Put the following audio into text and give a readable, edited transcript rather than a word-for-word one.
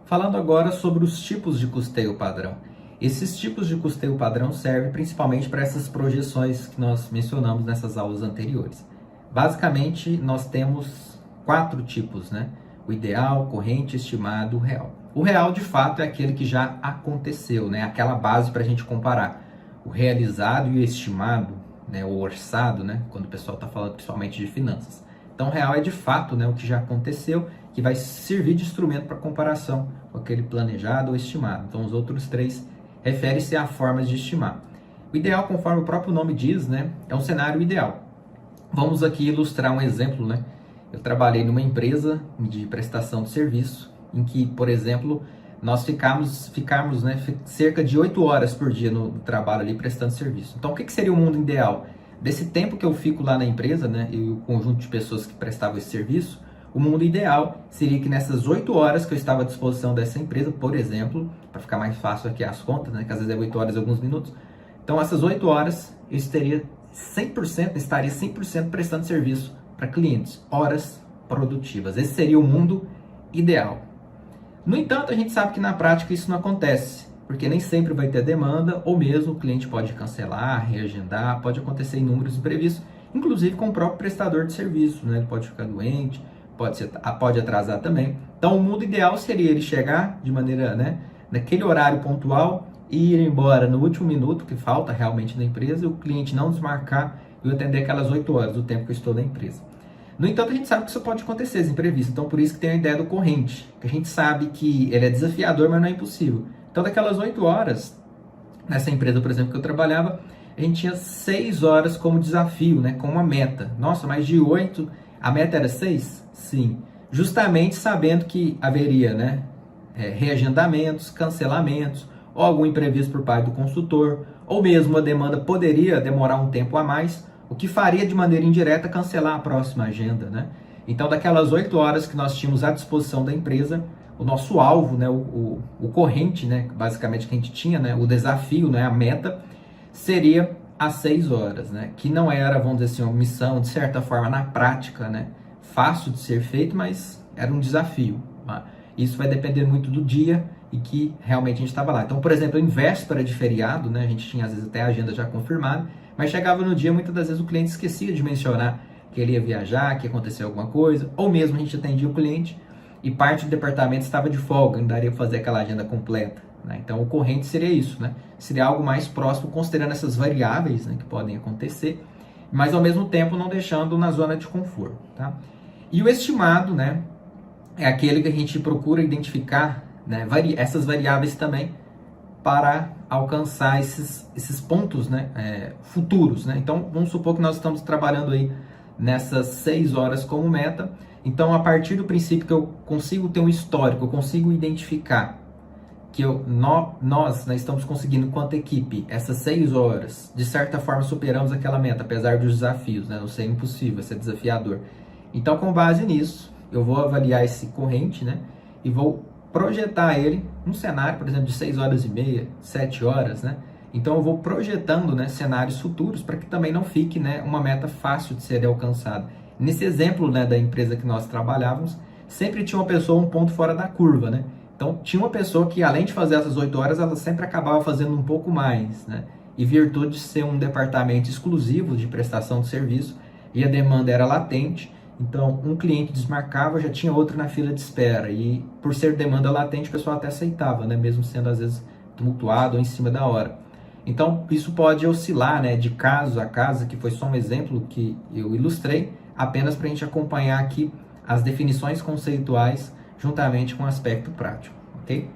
Falando agora sobre os tipos de custeio padrão. Esses tipos de custeio padrão servem principalmente para essas projeções que nós mencionamos nessas aulas anteriores. Basicamente, nós temos 4 tipos, né? O ideal, corrente, estimado, real. O real, de fato, é aquele que já aconteceu, né? Aquela base para a gente comparar. O realizado e o estimado, né? O orçado, né? Quando o pessoal está falando principalmente de finanças. Então, real é de fato, né, o que já aconteceu, que vai servir de instrumento para comparação com aquele planejado ou estimado. Então, os outros 3 referem-se a formas de estimar. O ideal, conforme o próprio nome diz, né, é um cenário ideal. Vamos aqui ilustrar um exemplo, né? Eu trabalhei numa empresa de prestação de serviço, em que, por exemplo, nós ficamos né, cerca de 8 horas por dia no trabalho ali prestando serviço. Então, o que seria o mundo ideal? Desse tempo que eu fico lá na empresa, né, e o conjunto de pessoas que prestavam esse serviço, o mundo ideal seria que nessas 8 horas que eu estava à disposição dessa empresa, por exemplo, para ficar mais fácil aqui as contas, né, que às vezes é 8 horas e alguns minutos, então essas 8 horas eu estaria 100% prestando serviço para clientes, horas produtivas. Esse seria o mundo ideal. No entanto, a gente sabe que na prática isso não acontece, porque nem sempre vai ter demanda, ou mesmo o cliente pode cancelar, reagendar, pode acontecer inúmeros imprevistos, inclusive com o próprio prestador de serviço, né? Ele pode ficar doente, pode atrasar também. Então, o mundo ideal seria ele chegar de maneira, né, naquele horário pontual e ir embora no último minuto, que falta realmente na empresa, e o cliente não desmarcar e eu atender aquelas 8 horas do tempo que eu estou na empresa. No entanto, a gente sabe que isso pode acontecer, esse imprevisto. Então, por isso que tem a ideia do corrente, que a gente sabe que ele é desafiador, mas não é impossível. Então, daquelas 8 horas, nessa empresa, por exemplo, que eu trabalhava, a gente tinha 6 horas como desafio, né, como uma meta. Nossa, mas de 8, a meta era 6? Sim. Justamente sabendo que haveria, né, reagendamentos, cancelamentos, ou algum imprevisto por parte do consultor, ou mesmo a demanda poderia demorar um tempo a mais, o que faria de maneira indireta cancelar a próxima agenda, né? Então, daquelas 8 horas que nós tínhamos à disposição da empresa, o nosso alvo, né, o corrente, né, basicamente que a gente tinha, né, o desafio, né, a meta, seria às 6 horas, né, que não era, vamos dizer assim, uma missão, de certa forma, na prática, né, fácil de ser feito, mas era um desafio. Tá? Isso vai depender muito do dia e que realmente a gente estava lá. Então, por exemplo, em véspera de feriado, né, a gente tinha às vezes até a agenda já confirmada, mas chegava no dia, muitas das vezes o cliente esquecia de mencionar que ele ia viajar, que aconteceu alguma coisa, ou mesmo a gente atendia o cliente e parte do departamento estava de folga, não daria para fazer aquela agenda completa. Né? Então, o corrente seria isso, né? Seria algo mais próximo, considerando essas variáveis, né, que podem acontecer, mas ao mesmo tempo não deixando na zona de conforto. Tá? E o estimado, né, é aquele que a gente procura identificar, né, essas variáveis também para alcançar esses pontos, né, futuros. Né? Então, vamos supor que nós estamos trabalhando aí nessas 6 horas como meta. Então, a partir do princípio que eu consigo ter um histórico, eu consigo identificar que nós estamos conseguindo, quanto equipe, essas 6 horas, de certa forma superamos aquela meta, apesar dos desafios, né? Não ser impossível, ser desafiador. Então, com base nisso, eu vou avaliar esse corrente, né? E vou projetar ele num cenário, por exemplo, de 6 horas e meia, 7 horas, né? Então, eu vou projetando, né, cenários futuros para que também não fique, né, uma meta fácil de ser alcançada. Nesse exemplo, né, da empresa que nós trabalhávamos, sempre tinha uma pessoa um ponto fora da curva, né? Então, tinha uma pessoa que, além de fazer essas 8 horas, ela sempre acabava fazendo um pouco mais, né? E virtude de ser um departamento exclusivo de prestação de serviço, e a demanda era latente, então um cliente desmarcava, já tinha outro na fila de espera, e por ser demanda latente, o pessoal até aceitava, né? Mesmo sendo, às vezes, tumultuado ou em cima da hora. Então, isso pode oscilar, né, de caso a caso, que foi só um exemplo que eu ilustrei, apenas para a gente acompanhar aqui as definições conceituais juntamente com o aspecto prático, ok?